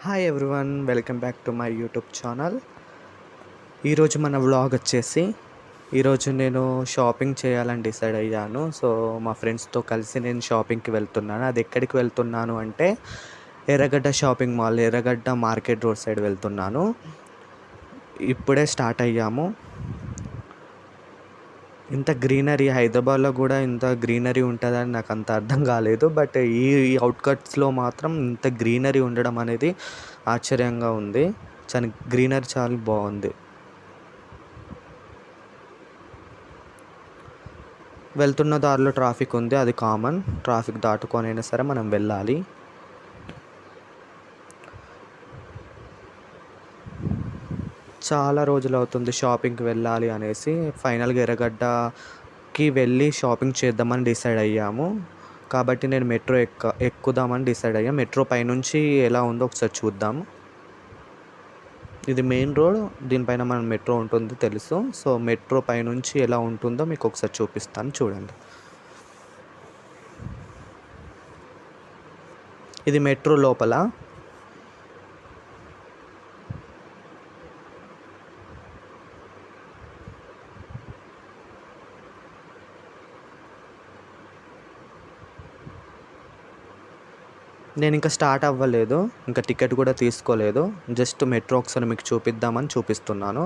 Hi everyone, welcome back to my YouTube channel. ఈరోజు మన vlog వచ్చేసి ఈరోజు నేను షాపింగ్ చేయాలని డిసైడ్ అయ్యాను. సో మా ఫ్రెండ్స్తో కలిసి నేను షాపింగ్కి వెళ్తున్నాను. అది ఎక్కడికి వెళ్తున్నాను అంటే ఎర్రగడ్డ షాపింగ్ మాల్, ఎర్రగడ్డ మార్కెట్ రోడ్ సైడ్ వెళ్తున్నాను. ఇప్పుడే స్టార్ట్ అయ్యాము. ఇంత గ్రీనరీ, హైదరాబాద్లో కూడా ఇంత గ్రీనరీ ఉంటుందని నాకు అంత అర్థం కాలేదు. బట్ ఈ అవుట్కట్స్లో మాత్రం ఇంత గ్రీనరీ ఉండడం అనేది ఆశ్చర్యంగా ఉంది. గ్రీనరీ చాలా బాగుంది. వెళ్తున్న దారిలో ట్రాఫిక్ ఉంది, అది కామన్. ట్రాఫిక్ దాటుకొని అయినా సరే మనం వెళ్ళాలి. చాలా రోజులు అవుతుంది షాపింగ్కి వెళ్ళాలి అనేసి. ఫైనల్గా ఎర్రగడ్డకి వెళ్ళి షాపింగ్ చేద్దామని డిసైడ్ అయ్యాము. కాబట్టి నేను మెట్రో ఎక్కుదామని డిసైడ్ అయ్యాను. మెట్రో పైనుంచి ఎలా ఉందో ఒకసారి చూద్దాము. ఇది మెయిన్ రోడ్, దీనిపైన మన మెట్రో ఉంటుంది తెలుసు. సో మెట్రో పైనుంచి ఎలా ఉంటుందో మీకు ఒకసారి చూపిస్తాను, చూడండి. ఇది మెట్రో లోపల. నేను ఇంకా స్టార్ట్ అవ్వలేదు, ఇంకా టికెట్ కూడా తీసుకోలేదు. జస్ట్ మెట్రో ఒకసారి మీకు చూపిద్దామని చూపిస్తున్నాను.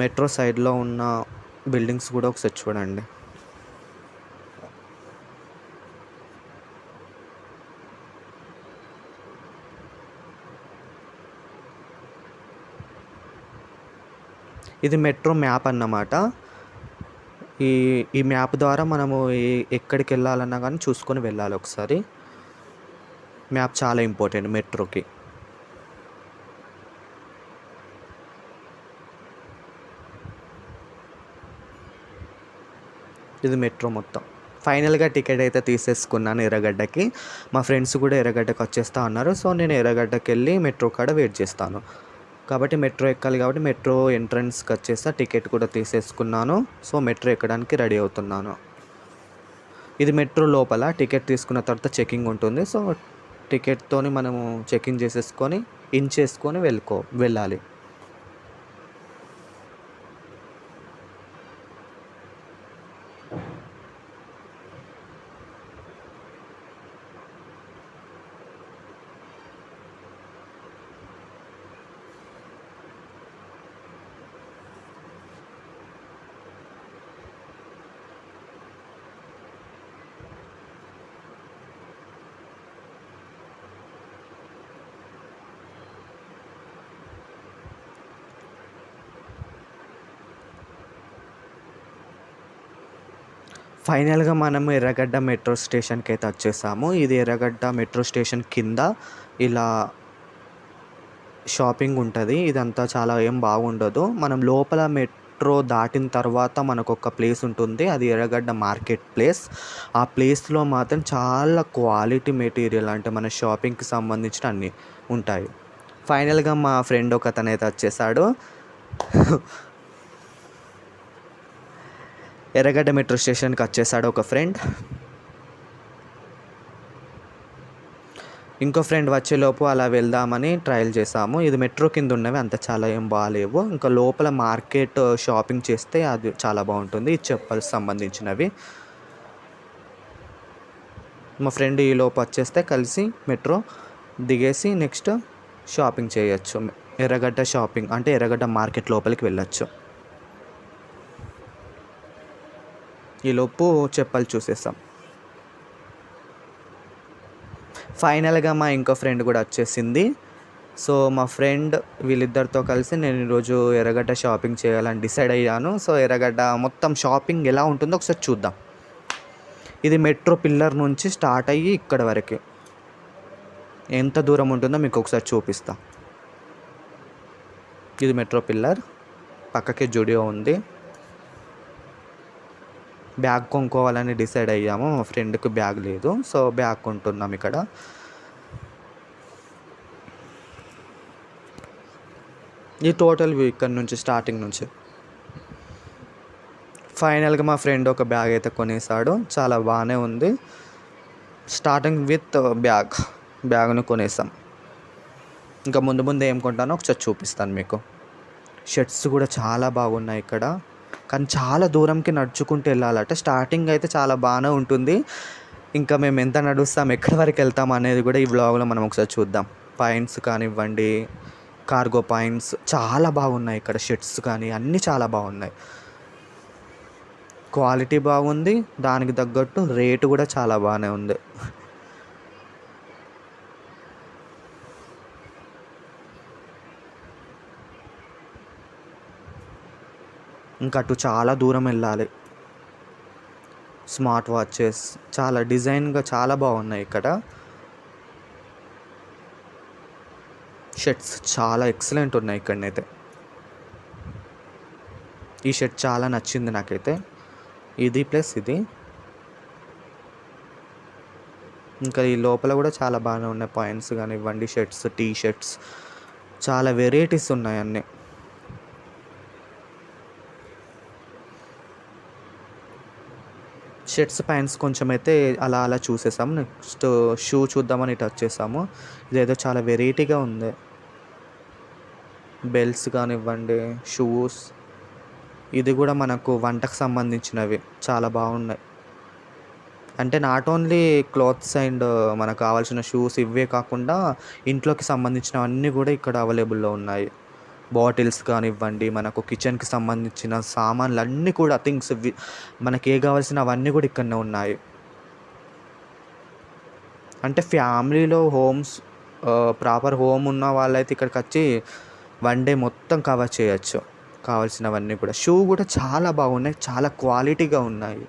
మెట్రో సైడ్లో ఉన్న బిల్డింగ్స్ కూడా ఒకసారి చూడండి. ఇది మెట్రో మ్యాప్ అన్నమాట. ఈ మ్యాప్ ద్వారా మనము ఎక్కడికి వెళ్ళాలన్నా కానీ చూసుకొని వెళ్ళాలి ఒకసారి. మ్యాప్ చాలా ఇంపార్టెంట్ మెట్రోకి. ఇది మెట్రో మొత్తం. ఫైనల్గా టికెట్ అయితే తీసేసుకున్నాను ఎర్రగడ్డకి. మా ఫ్రెండ్స్ కూడా ఎర్రగడ్డకి వచ్చేస్తా అన్నారు. సో నేను ఎర్రగడ్డకి వెళ్ళి మెట్రో కాడ వెయిట్ చేస్తాను. కాబట్టి మెట్రో ఎక్కాలి కాబట్టి మెట్రో ఎంట్రన్స్కి వచ్చేస్తా. టికెట్ కూడా తీసేసుకున్నాను. సో మెట్రో ఎక్కడానికి రెడీ అవుతున్నాను. ఇది మెట్రో లోపల. టికెట్ తీసుకున్న తర్వాత చెకింగ్ ఉంటుంది. సో టికెట్తోని మనము చెకింగ్ చేసేసుకొని చేసుకొని వెళ్ళాలి. ఫైనల్గా మనము ఎర్రగడ్డ మెట్రో స్టేషన్కి అయితే వచ్చేసాము. ఇది ఎర్రగడ్డ మెట్రో స్టేషన్ కింద ఇలా షాపింగ్ ఉంటుంది. ఇదంతా చాలా ఏం బాగుండదు. మనం లోపల మెట్రో దాటిన తర్వాత మనకు ఒక ప్లేస్ ఉంటుంది, అది ఎర్రగడ్డ మార్కెట్ ప్లేస్. ఆ ప్లేస్లో మాత్రం చాలా క్వాలిటీ మెటీరియల్, అంటే మన షాపింగ్కి సంబంధించిన అన్నీ ఉంటాయి. ఫైనల్గా మా ఫ్రెండ్ ఒకతను అయితే వచ్చేసాడు. ఎర్రగడ్డ మెట్రో స్టేషన్కి వచ్చేసాడు ఒక ఫ్రెండ్. ఇంకో ఫ్రెండ్ వచ్చేలోపు అలా వెళ్దామని ట్రయల్ చేసాము. ఇది మెట్రో కింద ఉన్నవి, అంత చాలా ఏం బాగాలేవు. ఇంకా లోపల మార్కెట్ షాపింగ్ చేస్తే అది చాలా బాగుంటుంది. ఇది చెప్పల్స్ సంబంధించినవి. మా ఫ్రెండ్ ఈ లోపు వచ్చేస్తే కలిసి మెట్రో దిగేసి నెక్స్ట్ షాపింగ్ చేయొచ్చు. ఎర్రగడ్డ షాపింగ్ అంటే ఎర్రగడ్డ మార్కెట్ లోపలికి వెళ్ళొచ్చు. ఈలోపు చెప్పలు చూసేసాం. ఫైనల్గా మా ఇంకో ఫ్రెండ్ కూడా వచ్చేసింది. సో మా ఫ్రెండ్ వీళ్ళిద్దరితో కలిసి నేను ఈరోజు ఎర్రగడ్డ షాపింగ్ చేయాలని డిసైడ్ అయ్యాను. సో ఎర్రగడ్డ మొత్తం షాపింగ్ ఎలా ఉంటుందో ఒకసారి చూద్దాం. ఇది మెట్రో పిల్లర్ నుంచి స్టార్ట్ అయ్యి ఇక్కడ వరకు ఎంత దూరం ఉంటుందో మీకు ఒకసారి చూపిస్తా. ఇది మెట్రో పిల్లర్, పక్కకే జూడియో ఉంది. బ్యాగ్ కొనుక్కోవాలని డిసైడ్ అయ్యాము. మా ఫ్రెండ్కి బ్యాగ్ లేదు, సో బ్యాగ్ కొంటున్నాం ఇక్కడ. ఈ టోటల్ వ్యూ ఇక్కడ నుంచి స్టార్టింగ్ నుంచి. ఫైనల్గా మా ఫ్రెండ్ ఒక బ్యాగ్ అయితే కొనేసాడు, చాలా బాగానే ఉంది. స్టార్టింగ్ విత్ బ్యాగ్ను కొనేసాం. ఇంకా ముందు ముందు ఏం కొంటానో ఒకసారి చూపిస్తాను మీకు. షర్ట్స్ కూడా చాలా బాగున్నాయి ఇక్కడ, కానీ చాలా దూరంకి నడుచుకుంటూ వెళ్ళాలట. స్టార్టింగ్ అయితే చాలా బాగానే ఉంటుంది, ఇంకా మేము ఎంత నడుస్తాం ఎక్కడి వరకు వెళ్తాం అనేది కూడా ఈ వ్లాగ్లో మనం ఒకసారి చూద్దాం. పాయింట్స్ కానివ్వండి, కార్గో పాయింట్స్ చాలా బాగున్నాయి ఇక్కడ. షర్ట్స్ కానీ అన్నీ చాలా బాగున్నాయి, క్వాలిటీ బాగుంది, దానికి తగ్గట్టు రేటు కూడా చాలా బాగానే ఉంది. ఇంకా అటు చాలా దూరం వెళ్ళాలి. స్మార్ట్ వాచెస్ చాలా డిజైన్గా చాలా బాగున్నాయి ఇక్కడ. షర్ట్స్ చాలా ఎక్సలెంట్ ఉన్నాయి ఇక్కడనైతే. ఈ షర్ట్ చాలా నచ్చింది నాకైతే, ఇది ప్లస్ ఇది. ఇంకా ఈ లోపల కూడా చాలా బాగానే ఉన్నాయి, పాయింట్స్ కానివ్వండి, షర్ట్స్, టీ షర్ట్స్, చాలా వెరైటీస్ ఉన్నాయి అన్నీ. షర్ట్స్ ప్యాంట్స్ కొంచెం అయితే అలా అలా చూసేసాము. నెక్స్ట్ షూ చూద్దామని ఇటు వచ్చేసాము. ఇదేదో చాలా వెరైటీగా ఉంది, బెల్ట్స్ కానివ్వండి, షూస్. ఇది కూడా మనకు వంటకు సంబంధించినవి, చాలా బాగున్నాయి. అంటే నాట్ ఓన్లీ క్లాత్స్ అండ్ మనకు కావాల్సిన షూస్ ఇవే కాకుండా ఇంట్లోకి సంబంధించినవన్నీ కూడా ఇక్కడ అవైలబుల్లో ఉన్నాయి. బాటిల్స్ కానివ్వండి, మనకు కిచెన్కి సంబంధించిన సామాన్లు అన్నీ కూడా, థింగ్స్ మనకి ఏ కావాల్సిన అవన్నీ కూడా ఇక్కడనే ఉన్నాయి. అంటే ఫ్యామిలీలో ప్రాపర్ హోమ్ ఉన్న వాళ్ళైతే ఇక్కడికి వచ్చి వన్ డే మొత్తం కవర్ చేయొచ్చు కావాల్సినవన్నీ కూడా. షూ కూడా చాలా బాగున్నాయి, చాలా క్వాలిటీగా ఉన్నాయి.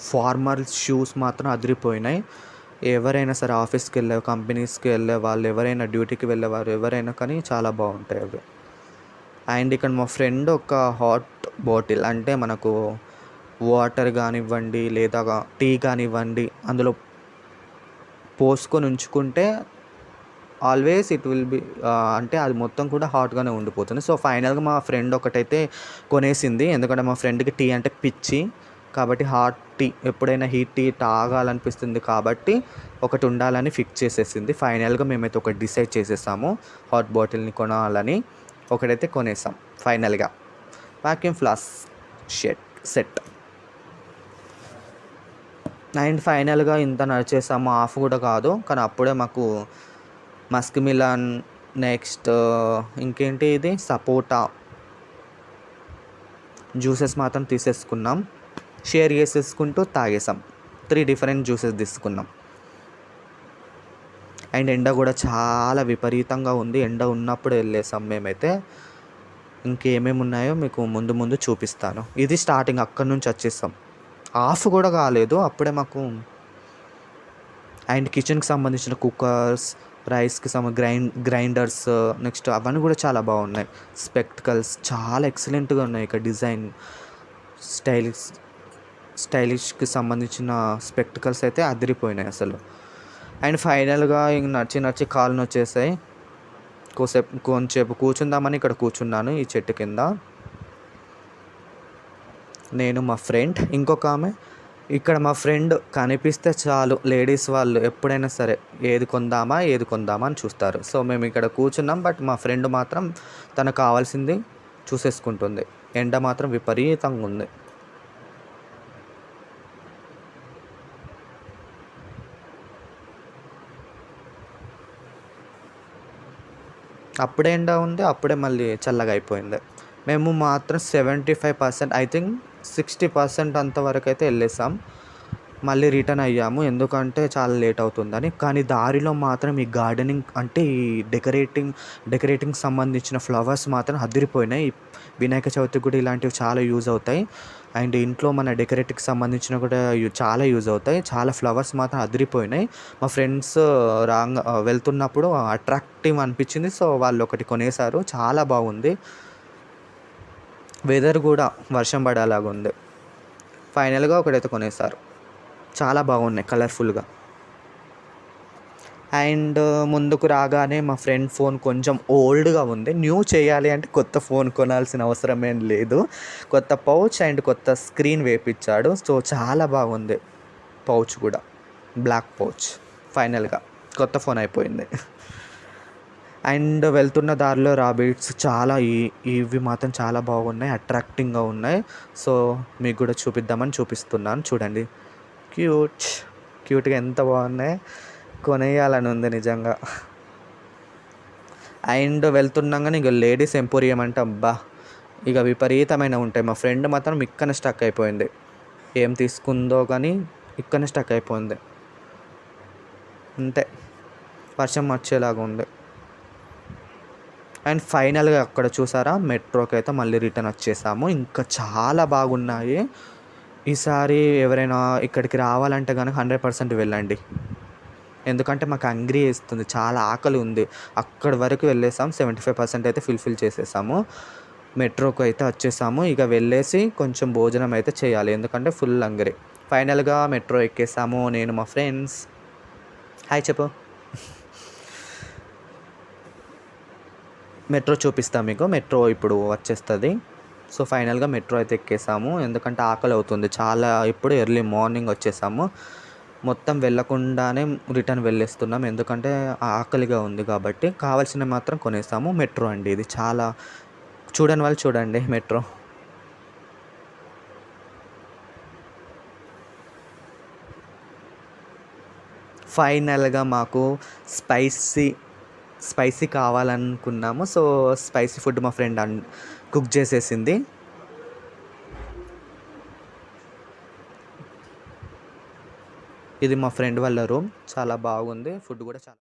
ఫార్మల్ షూస్ మాత్రం అదిరిపోయినాయి. ఎవరైనా సరే ఆఫీస్కి వెళ్ళే, కంపెనీస్కి వెళ్ళే వాళ్ళు, ఎవరైనా డ్యూటీకి వెళ్ళేవారు ఎవరైనా కానీ చాలా బాగుంటాయి అవి. అండ్ ఇక్కడ మా ఫ్రెండ్ ఒక హాట్ బాటిల్, అంటే మనకు వాటర్ కానివ్వండి లేదా టీ కానివ్వండి అందులో పోసుకొని ఉంచుకుంటే ఆల్వేస్ ఇట్ విల్ బి, అంటే అది మొత్తం కూడా హాట్గానే ఉండిపోతుంది. సో ఫైనల్గా మా ఫ్రెండ్ ఒకటైతే కొనేసింది, ఎందుకంటే మా ఫ్రెండ్కి టీ అంటే పిచ్చి. కాబట్టి హాట్ టీ, ఎప్పుడైనా హీట్ టీ తాగాలనిపిస్తుంది కాబట్టి ఒకటి ఉండాలని ఫిక్స్ చేసేసింది. ఫైనల్గా మేమైతే ఒకటి డిసైడ్ చేసేసాము, హాట్ బాటిల్ని కొనాలని. ఒకటైతే కొనేసాం ఫైనల్గా. Vacuum flask set. అండ్ ఫైనల్గా ఇంత నడిచేసాము, ఆఫ్ కూడా కాదు, కానీ అప్పుడే మాకు మస్క్ మిలన్, నెక్స్ట్ ఇంకేంటి ఇది సపోటా జ్యూసెస్ మాత్రం తీసేసుకున్నాం. షేర్ చేసేసుకుంటూ తాగేసాం. 3 డిఫరెంట్ జ్యూసెస్ తీసుకున్నాం. అండ్ ఎండ కూడా చాలా విపరీతంగా ఉంది, ఎండ ఉన్నప్పుడు వెళ్ళేసాం మేమైతే. ఇంకేమేమి ఉన్నాయో మీకు ముందు ముందు చూపిస్తాను. ఇది స్టార్టింగ్, అక్కడి నుంచి వచ్చేసాం, ఆఫ్ కూడా కాలేదు అప్పుడే మాకు. అండ్ కిచెన్కి సంబంధించిన కుక్కర్స్, రైస్కి గ్రైండర్స్, నెక్స్ట్ అవన్నీ కూడా చాలా బాగున్నాయి. స్పెక్టికల్స్ చాలా ఎక్సలెంట్గా ఉన్నాయి ఇక్కడ, డిజైన్ స్టైలిష్కి సంబంధించిన స్పెక్టికల్స్ అయితే అదిరిపోయినాయి అసలు. అండ్ ఫైనల్గా ఇంక నచ్చి కాళ్ళు నొచ్చేసాయి. కొంచెంసేపు కూర్చుందామని ఇక్కడ కూర్చున్నాను ఈ చెట్టు కింద, నేను, మా ఫ్రెండ్, ఇంకొక ఆమె. ఇక్కడ మా ఫ్రెండ్ కనిపిస్తే చాలు లేడీస్ వాళ్ళు ఎప్పుడైనా సరే ఏది కొందామా అని చూస్తారు. సో మేము ఇక్కడ కూర్చున్నాం, బట్ మా ఫ్రెండ్ మాత్రం తనకు కావాల్సింది చూసేసుకుంటుంది. ఎండ మాత్రం విపరీతంగా ఉంది. అప్పుడే ఎండ ఉంది, అప్పుడే మళ్ళీ చల్లగా అయిపోయింది. మేము మాత్రం 75%, ఐ థింక్ 60% అంతవరకు అయితే వెళ్ళేసాం. మళ్ళీ రిటర్న్ అయ్యాము, ఎందుకంటే చాలా లేట్ అవుతుందని. కానీ దారిలో మాత్రం ఈ గార్డెనింగ్, అంటే ఈ డెకరేటింగ్ సంబంధించిన ఫ్లవర్స్ మాత్రం అదిరిపోయినాయి. వినాయక చవితికి కూడా ఇలాంటివి చాలా యూజ్ అవుతాయి. అండ్ ఇంట్లో మన డెకరేటింగ్కి సంబంధించిన కూడా చాలా యూజ్ అవుతాయి. చాలా ఫ్లవర్స్ మాత్రం అదిరిపోయినాయి. మా ఫ్రెండ్స్ వెళ్తున్నప్పుడు అట్రాక్టివ్ అనిపించింది, సో వాళ్ళు ఒకటి కొనేసారు. చాలా బాగుంది, వెదర్ కూడా వర్షం పడేలాగా ఉంది. ఫైనల్గా ఒకటైతే కొనేసారు, చాలా బాగున్నాయి కలర్ఫుల్గా. అండ్ ముందుకు రాగానే మా ఫ్రెండ్ ఫోన్ కొంచెం ఓల్డ్‌గా ఉంది. న్యూ చేయాలి అంటే కొత్త ఫోన్ కొనాల్సిన అవసరమేం లేదు. కొత్త పౌచ్ అండ్ కొత్త స్క్రీన్ వేపిచ్చాడు. సో, చాలా బాగుంది పౌచ్ కూడా. బ్లాక్ పౌచ్ ఫైనల్‌గా కొత్త ఫోన్ అయిపోయింది. అండ్ వెళ్తున్న దారిలో రాబిట్స్ చాలా ఇవి మాత్రం చాలా బాగున్నాయి. అట్రాక్టింగ్‌గా ఉన్నాయి. సో, మీకు కూడా చూపిద్దామని చూపిస్తున్నాను చూడండి. క్యూట్. క్యూట్‌గా ఎంత బాగున్నాయి. కొనేయాలని ఉంది నిజంగా. అండ్ వెళ్తుండగానే ఇక లేడీస్ ఎంపోరియం అంటే అబ్బా! ఇక విపరీతమైనవి ఉంటాయి. మా ఫ్రెండ్ మాత్రం ఇక్కడనే స్టక్ అయిపోయింది. ఏం తీసుకుందో కానీ ఇక్కడనే స్టక్ అయిపోయింది. అంతే. వర్షం వచ్చేలాగా ఉంది. అండ్ ఫైనల్‌గా అక్కడ చూసారా మెట్రోకి అయితే మళ్ళీ రిటర్న్ వచ్చేసాము. ఇంకా చాలా బాగున్నాయి. ఈసారి ఎవరైనా ఇక్కడికి రావాలంటే గనక 100% వెళ్ళండి. ఎందుకంటే మాకు హంగ్రీ ఏస్తుంది. చాలా ఆకలి ఉంది. అక్కడి వరకు వెళ్ళేసాం. 75% అయితే ఫుల్‌ఫిల్ చేసేసాము. మెట్రోకి అయితే వచ్చేసాము. ఇక వెళ్ళేసి కొంచెం భోజనం అయితే చేయాలి. ఎందుకంటే ఫుల్ హంగ్రీ. ఫైనల్‌గా మెట్రో ఎక్కేసాము. నేను మా ఫ్రెండ్స్. హాయ్ చెప్పు. మెట్రో చూపిస్తా మీకు. మెట్రో ఇప్పుడు వచ్చేస్తది. సో, ఫైనల్‌గా మెట్రో అయితే ఎక్కేసాము. ఎందుకంటే ఆకలి అవుతుంది. చాలా ఇప్పుడు ఎర్లీ మార్నింగ్ వచ్చేసాము. మొత్తం వెళ్ళకుండానే రిటర్న్ వెళ్ళేస్తున్నాం. ఎందుకంటే ఆకలిగా ఉంది కాబట్టి. కావాల్సినవి మాత్రం కొనేసాము. మెట్రో అండి ఇది. చాలా చూడని వాళ్ళు చూడండి మెట్రో. ఫైనల్‌గా మాకు స్పైసీ, స్పైసీ కావాలనుకున్నాము. సో, స్పైసీ ఫుడ్ మా ఫ్రెండ్ కుక్ చేసేసింది. ఇది మా ఫ్రెండ్ వాళ్ళ రూమ్. చాలా బాగుంది. ఫుడ్ కూడా చాలా